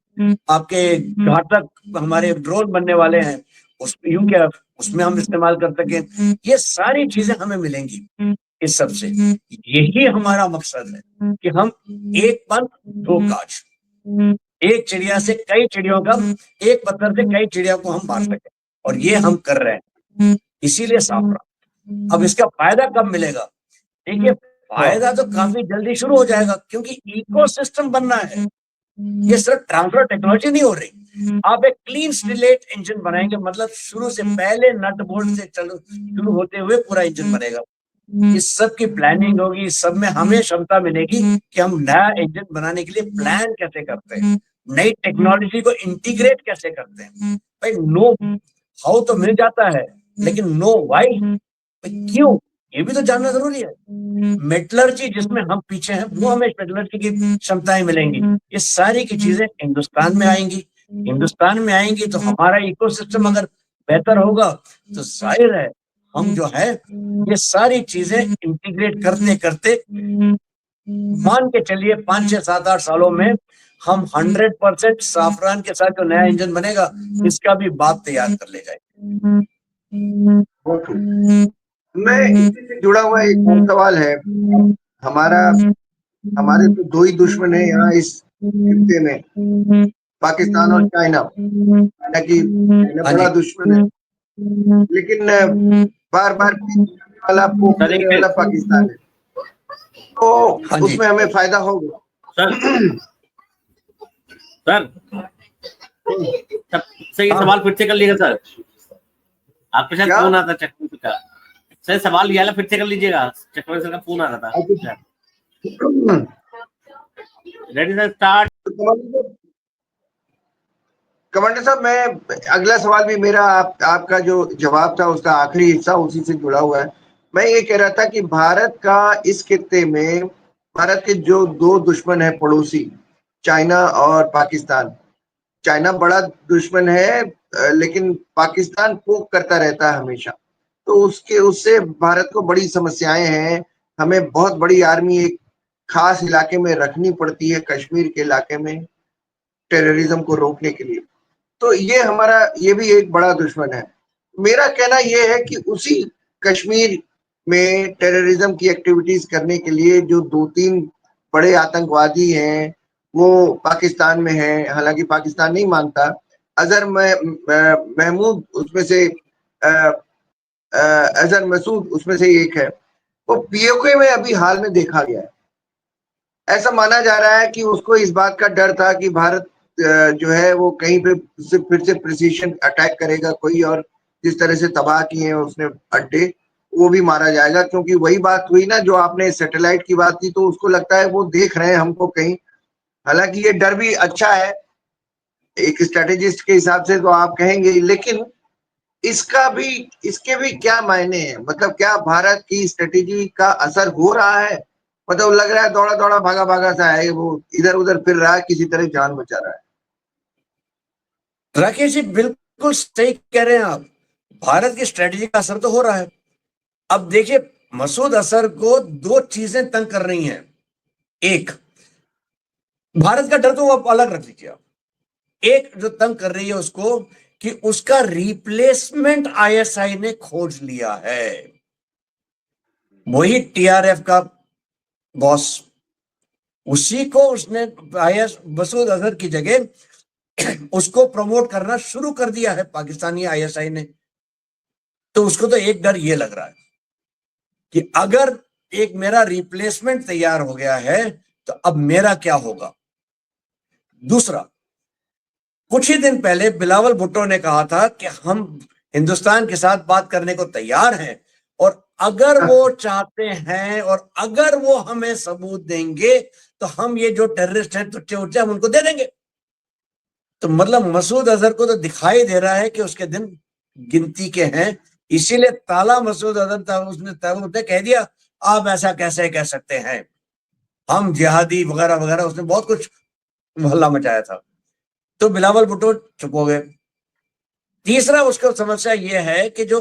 आपके घातक हमारे ड्रोन बनने वाले हैं उस यूं क्या उसमें हम इस्तेमाल कर सकें। ये सारी चीजें हमें मिलेंगी इस सब से। यही हमारा मकसद है कि हम एक पंख दो काज, एक चिड़िया से कई चिड़ियों का, एक पत्थर से कई चिड़िया को हम मार सके, और ये हम कर रहे हैं। इसीलिए साफरान। अब इसका फायदा कब मिलेगा? देखिए फायदा तो काफी जल्दी शुरू हो जाएगा, क्योंकि इकोसिस्टम बनना है। ये सिर्फ ट्रांसफर टेक्नोलॉजी नहीं हो रही। आप एक क्लीन स्लेट इंजन बनाएंगे, मतलब शुरू से पहले नट बोल्ट से शुरू होते हुए पूरा इंजन बनेगा। इस सब की प्लानिंग होगी, सब में हमें क्षमता मिलेगी कि हम नया इंजन बनाने के लिए प्लान कैसे करते हैं, नई टेक्नोलॉजी को इंटीग्रेट कैसे करते हैं। भाई नो हाउ तो मिल जाता है, लेकिन नो वाई, क्यों, ये भी तो जानना जरूरी है। मेटलर्जी जिसमें हम पीछे हैं वो हमें मेटलर्जी की क्षमताएं मिलेंगी। ये सारी की चीजें हिंदुस्तान में आएंगी। हिंदुस्तान में आएंगी तो हमारा इकोसिस्टम अगर बेहतर होगा तो जाहिर है हम जो है ये सारी चीजें इंटीग्रेट करते करते मान के चलिए 5 6 7 8 सालों में हम 100% साफरान के साथ जो नया इंजन बनेगा इसका भी बात तैयार कर ले जाएंगे। बहुत खूब। मैं इसी से जुड़ा हुआ एक और सवाल है। हमारा हमारे तो दो ही दुश्मन है यहाँ इस खित्ते में, पाकिस्तान और चाइना। हालांकि चाइना हाँ बड़ा जी। दुश्मन है, लेकिन बार बार वाला पोक सर एक करने वाला मिनट पाकिस्तान है, तो हाँ जी। उसमें हमें फायदा होगा। सर सर सर ये हाँ, सवाल फिर से कर लीजिएगा सर, आपके साथ क्या? फोन आता चक्रवर्ती का। सर सवाल ये वाला फिर से कर लीजिएगा, चक्रवर्ती सर का फोन आ रहा था। Ready sir, start. कमांडर साहब, मैं अगला सवाल भी मेरा आपका जो जवाब था उसका आखिरी हिस्सा उसी से जुड़ा हुआ है। मैं ये कह रहा था कि भारत का इस खित्ते में, भारत के जो दो दुश्मन है पड़ोसी, चाइना और पाकिस्तान। चाइना बड़ा दुश्मन है, लेकिन पाकिस्तान पोक करता रहता है हमेशा, तो उससे भारत को बड़ी समस्याएं हैं। हमें बहुत बड़ी आर्मी एक खास इलाके में रखनी पड़ती है, कश्मीर के इलाके में, टेररिज्म को रोकने के लिए। तो ये हमारा, ये भी एक बड़ा दुश्मन है। मेरा कहना ये है कि उसी कश्मीर में टेररिज्म की एक्टिविटीज करने के लिए जो 2 3 बड़े आतंकवादी हैं वो पाकिस्तान में हैं। हालांकि पाकिस्तान नहीं मानता। अजहर महमूद उसमें से, अजहर मसूद उसमें से एक है। वो पीओके में अभी हाल में देखा गया है। ऐसा माना जा रहा है कि उसको इस बात का डर था कि भारत जो है वो कहीं पे फिर से प्रिसीशन अटैक करेगा कोई, और जिस तरह से तबाह किए हैं उसने अड्डे, वो भी मारा जाएगा। क्योंकि वही बात हुई ना जो आपने सैटेलाइट की बात की, तो उसको लगता है वो देख रहे हैं हमको कहीं। हालांकि ये डर भी अच्छा है एक स्ट्रेटेजिस्ट के हिसाब से, तो आप कहेंगे, लेकिन इसका भी, इसके भी क्या मायने हैं? मतलब क्या भारत की स्ट्रेटेजी का असर हो रहा है? मतलब लग रहा है दौड़ा दौड़ा भागा भागा सा है, वो इधर उधर फिर रहा है, किसी तरह जान बचा रहा है। राकेश जी बिल्कुल सही कह रहे हैं आप, भारत की स्ट्रेटेजी का असर तो हो रहा है। अब देखिए, मसूद अजहर को दो चीजें तंग कर रही हैं। एक, भारत का डर तो वो अलग रख लीजिए आप, एक जो तंग कर रही है उसको कि उसका रिप्लेसमेंट आईएसआई ने खोज लिया है, वही टीआरएफ का बॉस, उसी को उसने आईएस मसूद अजहर की जगह उसको प्रमोट करना शुरू कर दिया है पाकिस्तानी आईएसआई ने। तो उसको तो एक डर ये लग रहा है कि अगर एक मेरा रिप्लेसमेंट तैयार हो गया है तो अब मेरा क्या होगा। दूसरा, कुछ ही दिन पहले बिलावल भुट्टो ने कहा था कि हम हिंदुस्तान के साथ बात करने को तैयार हैं, और अगर वो चाहते हैं और अगर वो हमें सबूत देंगे तो हम ये जो टेररिस्ट हैं तुच्चे उच्चे हम उनको दे देंगे। तो मतलब मसूद अजहर को तो दिखाई दे रहा है कि उसके दिन गिनती के हैं, इसीलिए ताला मसूद अजहर था, उसने कह दिया आप ऐसा कैसे कह सकते हैं, हम जिहादी वगैरह वगैरह, उसने बहुत कुछ हल्ला मचाया था। तो बिलावल भुट्टो चुप हो गए। तीसरा उसका समस्या यह है कि जो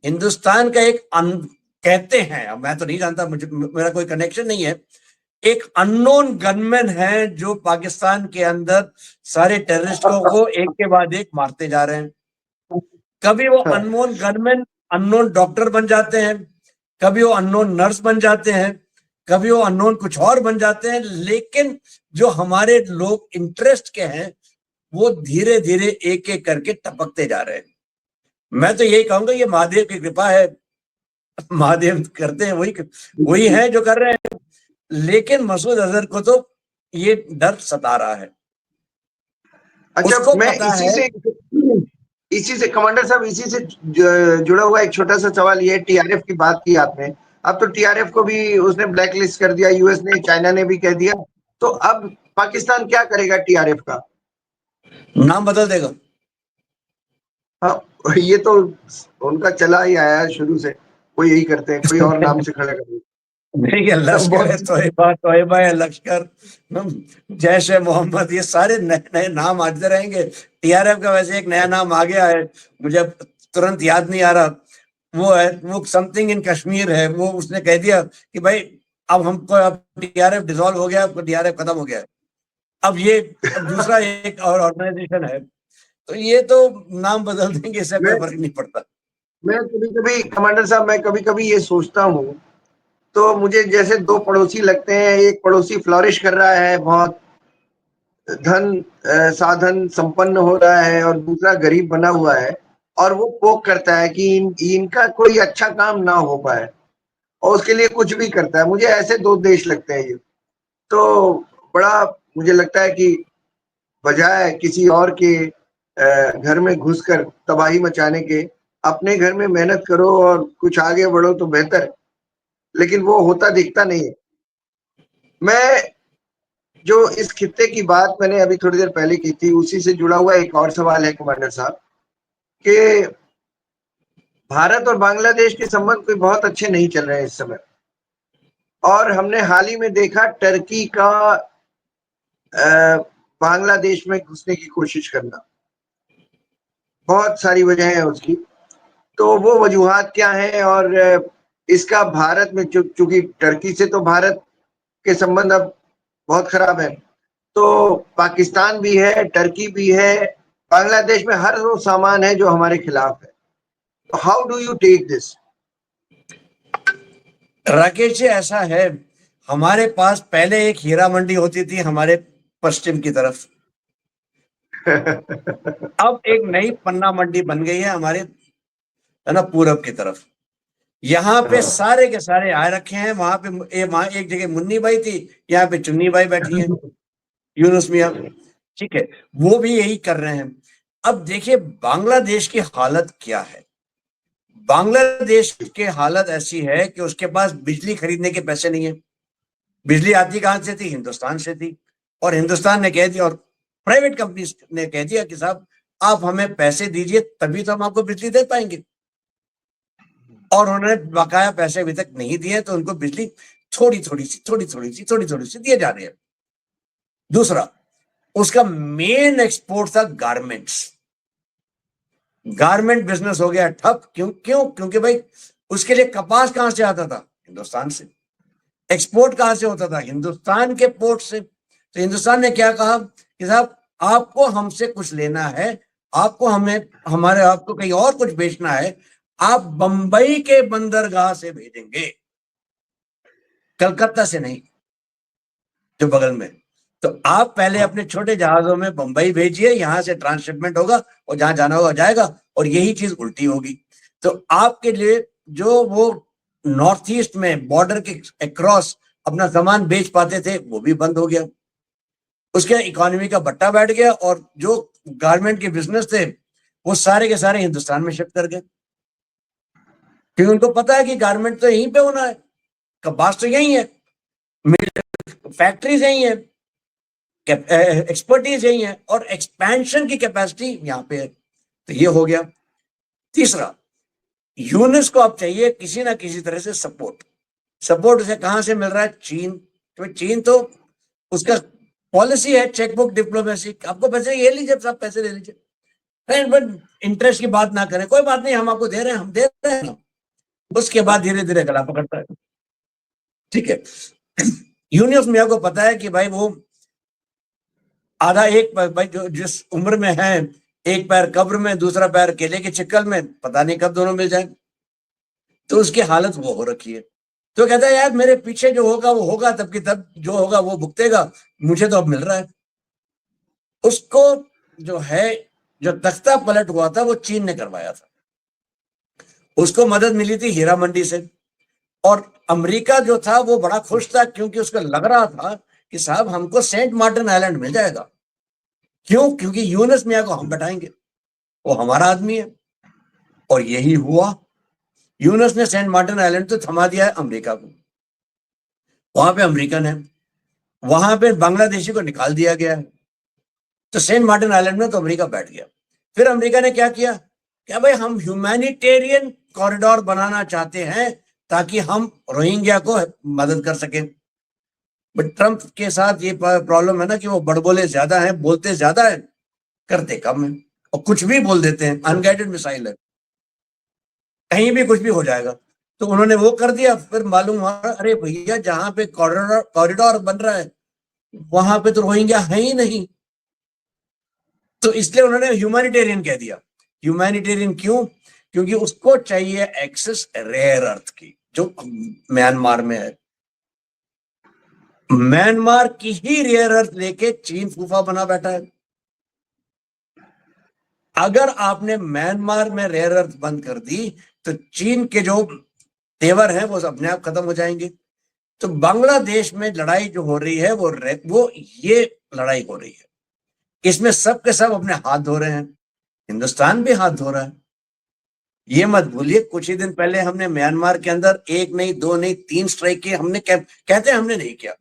हिंदुस्तान का एक कहते हैं, अब मैं तो नहीं जानता, मुझे मेरा कोई कनेक्शन नहीं है, एक अननोन गनमैन है जो पाकिस्तान के अंदर सारे टेररिस्टों को एक के बाद एक मारते जा रहे हैं। कभी वो अननोन गनमैन अननोन डॉक्टर बन जाते हैं, कभी वो अननोन नर्स बन जाते हैं, कभी वो अननोन कुछ और बन जाते हैं, लेकिन जो हमारे लोग इंटरेस्ट के हैं वो धीरे धीरे एक एक करके टपकते जा रहे हैं। मैं तो यही कहूंगा ये महादेव की कृपा है, महादेव करते हैं, वही है जो कर रहे हैं। लेकिन मसूद अजहर को तो ये डर सता रहा है। अच्छा, उसको मैं पता है, इसी से कमांडर साहब, इसी से जुड़ा हुआ एक छोटा सा सवाल ये, टीआरएफ की बात की आपने। अब तो टीआरएफ को भी उसने ब्लैकलिस्ट कर दिया, यूएस ने, चाइना ने भी कह दिया। तो अब पाकिस्तान क्या करेगा टीआरएफ का? नाम बदल देगा। हाँ, ये तो उनका चला ही आया है शुरू से, वो यही करते हैं, कोई और नाम से खड़ा कर देते देखिए, लश्कर है तोयबा, तोयबा है लश्कर, जैश ए मोहम्मद, ये सारे नए नए नाम आते रहेंगे। टीआरएफ का वैसे एक नया नाम आ गया है, मुझे तुरंत याद नहीं आ रहा, वो है, वो समथिंग इन कश्मीर है, वो उसने कह दिया कि भाई अब हमको, अब DRF डिसॉल्व हो गया, अब DRF खत्म हो गया, अब ये अब दूसरा एक और ऑर्गेनाइजेशन है, तो ये तो नाम बदल देंगे, इससे कोई फर्क नहीं पड़ता। मैं कभी-कभी कमांडर साहब, मैं कभी-कभी ये सोचता हूँ, तो मुझे जैसे 2 पड़ोसी लगते हैं, एक पड़ोसी फ्लॉरिश कर रहा है, बहुत धन साधन संपन्न हो रहा है, और दूसरा गरीब बना हुआ है, और वो पोक करता है कि इनका कोई अच्छा काम ना हो पाए, और उसके लिए कुछ भी करता है। मुझे ऐसे 2 देश लगते हैं ये। तो बड़ा मुझे लगता है कि बजाय किसी और के घर में घुसकर तबाही मचाने के, अपने घर में मेहनत करो और कुछ आगे बढ़ो तो बेहतर, लेकिन वो होता दिखता नहीं है। मैं जो इस खित्ते की बात मैंने अभी थोड़ी देर पहले की थी, उसी से जुड़ा हुआ एक और सवाल है कमांडर साहब, कि भारत और बांग्लादेश के संबंध कोई बहुत अच्छे नहीं चल रहे हैं इस समय, और हमने हाल ही में देखा टर्की का बांग्लादेश में घुसने की कोशिश करना। बहुत सारी वजह है उसकी, तो वो वजूहात क्या हैं, और इसका भारत में, चूंकि टर्की से तो भारत के संबंध अब बहुत खराब है, तो पाकिस्तान भी है, टर्की भी है, बांग्लादेश में हर वो सामान है जो हमारे खिलाफ है। तो how do you take this? Rakesh ji, ऐसा है, हमारे पास पहले एक हीरा मंडी होती थी हमारे पश्चिम की तरफ, अब एक नई पन्ना मंडी बन गई है हमारे, है ना, पूरब की तरफ। यहाँ पे सारे के सारे आए रखे हैं, वहां पे वहां एक जगह मुन्नी बाई थी, यहाँ पे चुन्नी बाई बैठी है, यूनुस मियां, ठीक है, वो भी यही कर रहे हैं। अब देखिए बांग्लादेश की हालत क्या है। बांग्लादेश की हालत ऐसी है कि उसके पास बिजली खरीदने के पैसे नहीं है। बिजली आती कहां से थी? हिंदुस्तान से थी, और हिंदुस्तान ने कह दिया, और प्राइवेट कंपनी ने कह दिया कि साहब आप हमें पैसे दीजिए तभी तो हम आपको बिजली दे पाएंगे, और उन्होंने बकाया पैसे अभी तक नहीं दिए, तो उनको बिजली थोड़ी थोड़ी सी दिए जा रही है। दूसरा, उसका मेन एक्सपोर्ट था गारमेंट्स, गारमेंट बिजनेस हो गया ठप। क्योंकि भाई उसके लिए कपास कहां से आता था? हिंदुस्तान से। एक्सपोर्ट कहां से होता था? हिंदुस्तान के पोर्ट से। तो हिंदुस्तान ने क्या कहा कि साहब आपको हमसे कुछ लेना है, आपको हमें हमारे आपको कहीं और कुछ बेचना है, आप बंबई के बंदरगाह से भेजेंगे, कलकत्ता से नहीं, जो बगल में। तो आप पहले अपने छोटे जहाजों में बंबई भेजिए, यहां से ट्रांसशिपमेंट होगा, और जहां जाना होगा जाएगा, और यही चीज उल्टी होगी। तो आपके लिए जो वो नॉर्थ ईस्ट में बॉर्डर के अक्रॉस अपना सामान बेच पाते थे, वो भी बंद हो गया। उसके इकोनॉमी का बट्टा बैठ गया, और जो गारमेंट के बिजनेस थे वो सारे के सारे हिंदुस्तान में शिफ्ट कर गए, क्योंकि उनको पता है कि गारमेंट तो यहीं पे होना है, कपास तो यही है, फैक्ट्रीज यही है, एक्सपर्टीज यही है, और एक्सपेंशन की कैपेसिटी यहाँ पे है। तो ये हो गया। तीसरा, यूनिस को अब चाहिए किसी ना किसी तरह से सपोर्ट। सपोर्ट उसे कहां से मिल रहा है? चीन। तो चीन तो उसका पॉलिसी है चेकबुक डिप्लोमेसी, आपको पैसे ये लीजिए, सब पैसे ले लीजिए, बट इंटरेस्ट की बात ना करें, कोई बात नहीं, हम आपको दे रहे हैं, हम दे रहे हैं ना। उसके बाद धीरे धीरे गला पकड़ता है, ठीक है। यूनिस मियां को पता है कि भाई वो आधा एक भाई जो जिस उम्र में है, एक पैर कब्र में, दूसरा पैर केले के चिक्कल में, पता नहीं कब दोनों मिल जाए। तो उसकी हालत वो हो रखी है। तो कहता है यार मेरे पीछे जो होगा वो होगा, तब की तब जो होगा वो भुगतेगा, मुझे तो अब मिल रहा है। उसको जो है, जो तख्ता पलट हुआ था वो चीन ने करवाया था, उसको मदद मिली थी हीरा मंडी से। और अमेरिका जो था वो बड़ा खुश था, क्योंकि उसको लग रहा था कि साहब हमको सेंट मार्टिन आइलैंड मिल जाएगा। क्यों? क्योंकि यूनुस मियां को हम बैठाएंगे, वो हमारा आदमी है। और यही हुआ। यूनुस ने सेंट मार्टिन आइलैंड तो थमा दिया है अमेरिका को, वहां पे अमेरिकन है, वहां पे बांग्लादेशी को निकाल दिया गया है। तो सेंट मार्टिन आइलैंड में तो अमेरिका बैठ गया। फिर अमेरिका ने क्या किया? क्या भाई हम ह्यूमैनिटेरियन कॉरिडोर बनाना चाहते हैं ताकि हम रोहिंग्या को मदद कर सके। बट ट्रंप के साथ ये प्रॉब्लम है ना कि वो बड़बोले ज्यादा हैं, बोलते ज्यादा है, करते कम है, और कुछ भी बोल देते हैं, अनगाइडेड मिसाइल है। कहीं भी कुछ भी हो जाएगा। तो उन्होंने वो कर दिया। फिर मालूम हुआ अरे भैया जहां पे कॉरिडोर बन रहा है वहां पे तो रोहिंग्या है ही नहीं। तो इसलिए उन्होंने ह्यूमैनिटेरियन कह दिया। ह्यूमैनिटेरियन क्यों? क्योंकि उसको चाहिए एक्सेस रेयर अर्थ की जो म्यांमार में है। म्यांमार की ही रेयर अर्थ लेके चीन फूफा बना बैठा है। अगर आपने म्यांमार में रेयर अर्थ बंद कर दी तो चीन के जो तेवर हैं वो अपने आप खत्म हो जाएंगे। तो बांग्लादेश में लड़ाई जो हो रही है वो ये लड़ाई हो रही है। इसमें सब के सब अपने हाथ धो रहे हैं। हिंदुस्तान भी हाथ धो रहा है। ये मत भूलिए कुछ ही दिन पहले हमने म्यांमार के अंदर 1 नहीं 2 नहीं 3 स्ट्राइक किए। हमने कहते हैं हमने नहीं किया,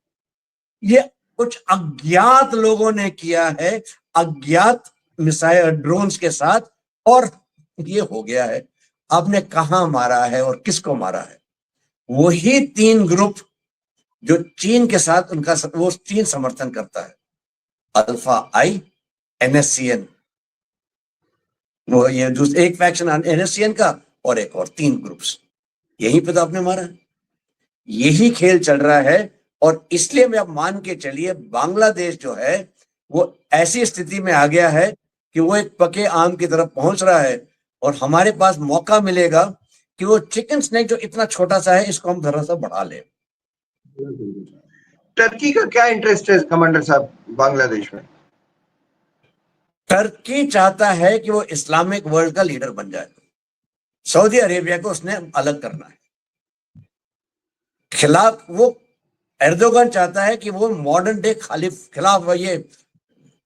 ये कुछ अज्ञात लोगों ने किया है, अज्ञात मिसाइल ड्रोन्स के साथ, और ये हो गया है। आपने कहां मारा है और किसको मारा है? वही 3 ग्रुप जो चीन के साथ उनका वो चीन समर्थन करता है, अल्फा आई, NSCN, वो ये एक फैक्शन NSCN का और एक और 3 ग्रुप्स, यहीं पे तो आपने मारा है। यही खेल चल रहा है। और इसलिए मैं अब मान के चलिए बांग्लादेश जो है वो ऐसी स्थिति में आ गया है कि वो एक पके आम की तरफ पहुंच रहा है और हमारे पास मौका मिलेगा कि वो चिकन स्नैक जो इतना छोटा सा है इसको हम थोड़ा सा बढ़ा ले। टर्की का क्या इंटरेस्ट है कमांडर साहब बांग्लादेश में? टर्की चाहता है कि वो इस्लामिक वर्ल्ड का लीडर बन जाए। सऊदी अरेबिया को उसने अलग करना है। खिलाफ वो एर्दोगन चाहता है कि वो मॉडर्न डे खिलाफ ये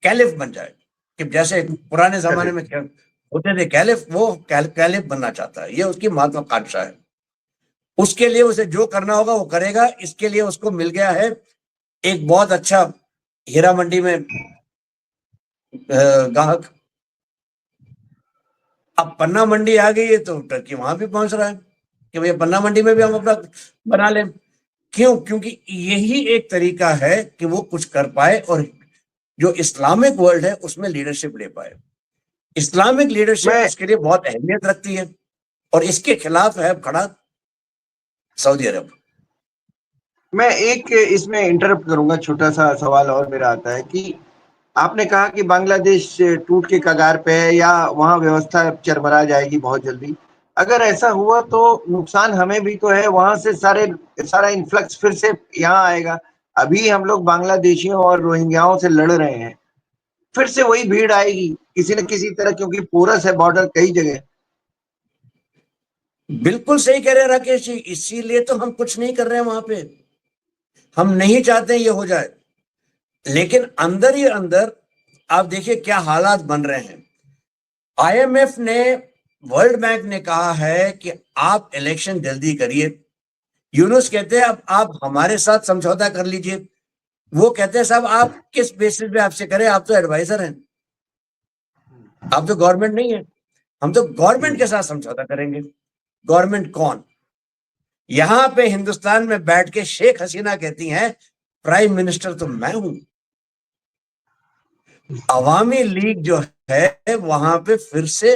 कैलिफ बन जाए कि जैसे पुराने जमाने में होते थे कैलिफ, वो कैलिफ बनना चाहता है। ये उसकी महत्वाकांक्षा है। उसके लिए उसे जो करना होगा वो करेगा। इसके लिए उसको मिल गया है एक बहुत अच्छा हीरा मंडी में गाहक। अब पन्ना मंडी आ गई है तो टर्की वहां भी पहुंच रहा है कि भैया पन्ना मंडी में भी हम अपना बना लें। क्यों? क्योंकि यही एक तरीका है कि वो कुछ कर पाए और जो इस्लामिक वर्ल्ड है उसमें लीडरशिप ले पाए। इस्लामिक लीडरशिप उसके लिए बहुत अहमियत रखती है और इसके खिलाफ है खड़ा सऊदी अरब। मैं एक इसमें इंटरप्ट करूंगा, छोटा सा सवाल और मेरा आता है कि आपने कहा कि बांग्लादेश टूट के कगार पे है या वहां व्यवस्था चरमरा जाएगी बहुत जल्दी। अगर ऐसा हुआ तो नुकसान हमें भी तो है, वहां से सारा इन्फ्लक्स फिर से यहाँ आएगा। अभी हम लोग बांग्लादेशियों और रोहिंग्याओं से लड़ रहे हैं, फिर से वही भीड़ आएगी किसी न किसी तरह, क्योंकि पोरस है बॉर्डर कई जगह। बिल्कुल सही कह रहे हैं राकेश जी, इसीलिए तो हम कुछ नहीं कर रहे हैं वहां पे। हम नहीं चाहते ये हो जाए, लेकिन अंदर ही अंदर आप देखिए क्या हालात बन रहे हैं। IMF ने, वर्ल्ड बैंक ने कहा है कि आप इलेक्शन जल्दी करिए। यूनुस कहते हैं अब आप हमारे साथ समझौता कर लीजिए। वो कहते हैं साहब आप किस बेसिस पे आपसे करें, आप तो एडवाइजर हैं, आप तो गवर्नमेंट नहीं है। हम तो गवर्नमेंट के साथ समझौता करेंगे। गवर्नमेंट कौन? यहां पे हिंदुस्तान में बैठ के शेख हसीना कहती हैं प्राइम मिनिस्टर तो मैं हूं। अवामी लीग जो है वहां पे फिर से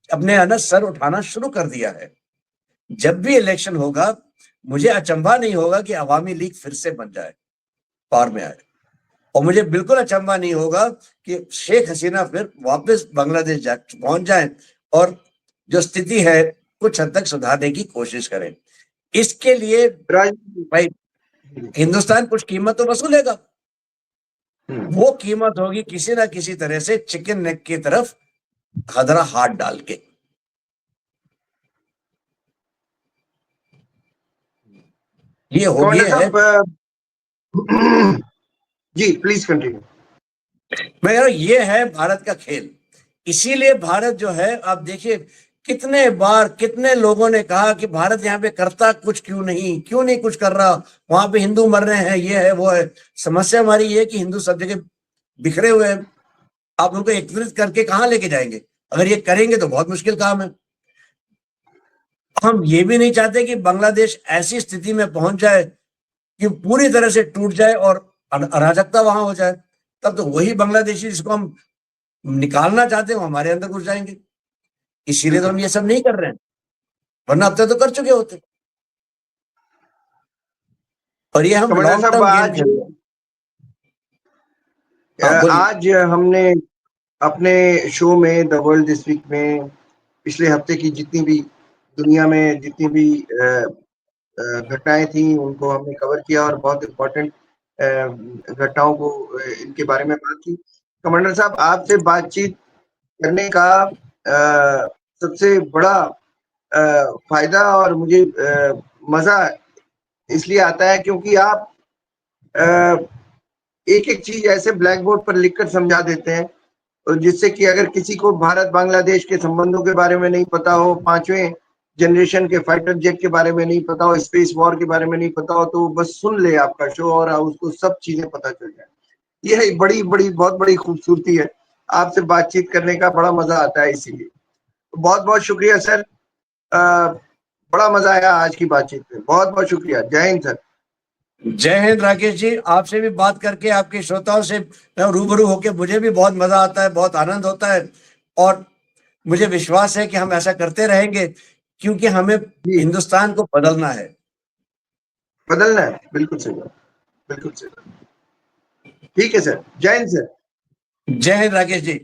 अपने सर उठाना शुरू कर दिया है। जब भी इलेक्शन होगा मुझे अचंभा नहीं होगा कि अवामी लीग फिर से बन जाए, पावर में आए। और मुझे बिल्कुल अचंभा नहीं होगा कि शेख हसीना फिर वापस बांग्लादेश पहुंच जाए और जो स्थिति है कुछ हद तक सुधारने की कोशिश करें। इसके लिए भाई हिंदुस्तान कुछ कीमत तो वसूलेगा। वो कीमत होगी किसी ना किसी तरह से चिकन नेक की तरफ खदरा हाथ डाल के। ये हो गया है। जी प्लीज कंटिन्यू। मैं कह रहा हूं ये है भारत का खेल। इसीलिए भारत जो है आप देखिए कितने बार कितने लोगों ने कहा कि भारत यहाँ पे करता कुछ क्यों नहीं कुछ कर रहा, वहां पे हिंदू मर रहे हैं, ये है वो है। समस्या हमारी ये है कि हिंदू सब जगह बिखरे हुए हैं। आप उनको एकत्रित करके कहाँ लेके जाएंगे? अगर ये करेंगे तो बहुत मुश्किल काम है। हम ये भी नहीं चाहते कि बांग्लादेश ऐसी स्थिति में पहुंच जाए कि पूरी तरह से टूट जाए और अराजकता वहां हो जाए। तब तो वही बांग्लादेशी जिसको हम निकालना चाहते हैं वो हमारे अंदर घुस जाएंगे। इसीलिए तो हम ये सब नहीं कर रहे हैं। वरना अब तक तो कर चुके होते। और ये हम कमांडर लॉन्ग साहब, टर्म गेम खेल रहे हैं। हाँ, बोलिए। आज हमने अपने शो में द वर्ल्ड दिस वीक में पिछले हफ्ते की जितनी भी दुनिया में जितनी भी घटनाएं थी उनको हमने कवर किया और बहुत इम्पोर्टेंट घटनाओं को इनके बारे में बात की। कमांडर साहब, आपसे बातचीत करने का सबसे बड़ा फायदा और मुझे मजा इसलिए आता है क्योंकि आप एक एक चीज ऐसे ब्लैक बोर्ड पर लिखकर समझा देते हैं, तो जिससे कि अगर किसी को भारत बांग्लादेश के संबंधों के बारे में नहीं पता हो, 5वें जनरेशन के फाइटर जेट के बारे में नहीं पता हो, स्पेस वॉर के बारे में नहीं पता हो, तो बस सुन ले आपका शो और उसको सब चीजें पता चल जाए। यह बड़ी बड़ी बहुत बड़ी खूबसूरती है, आपसे बातचीत करने का बड़ा मजा आता है। इसीलिए बहुत बहुत शुक्रिया सर, बड़ा मजा आया आज की बातचीत में। बहुत बहुत शुक्रिया। जय हिंद सर। जय हिंद राकेश जी, आपसे भी बात करके, आपके श्रोताओं से रूबरू होकर मुझे भी बहुत मजा आता है, बहुत आनंद होता है। और मुझे विश्वास है कि हम ऐसा करते रहेंगे, क्योंकि हमें जी, हिंदुस्तान को बदलना है। बदलना है, बिल्कुल सही बात, बिल्कुल सही बात। ठीक है सर, जय हिंद सर। जय हिंद राकेश जी।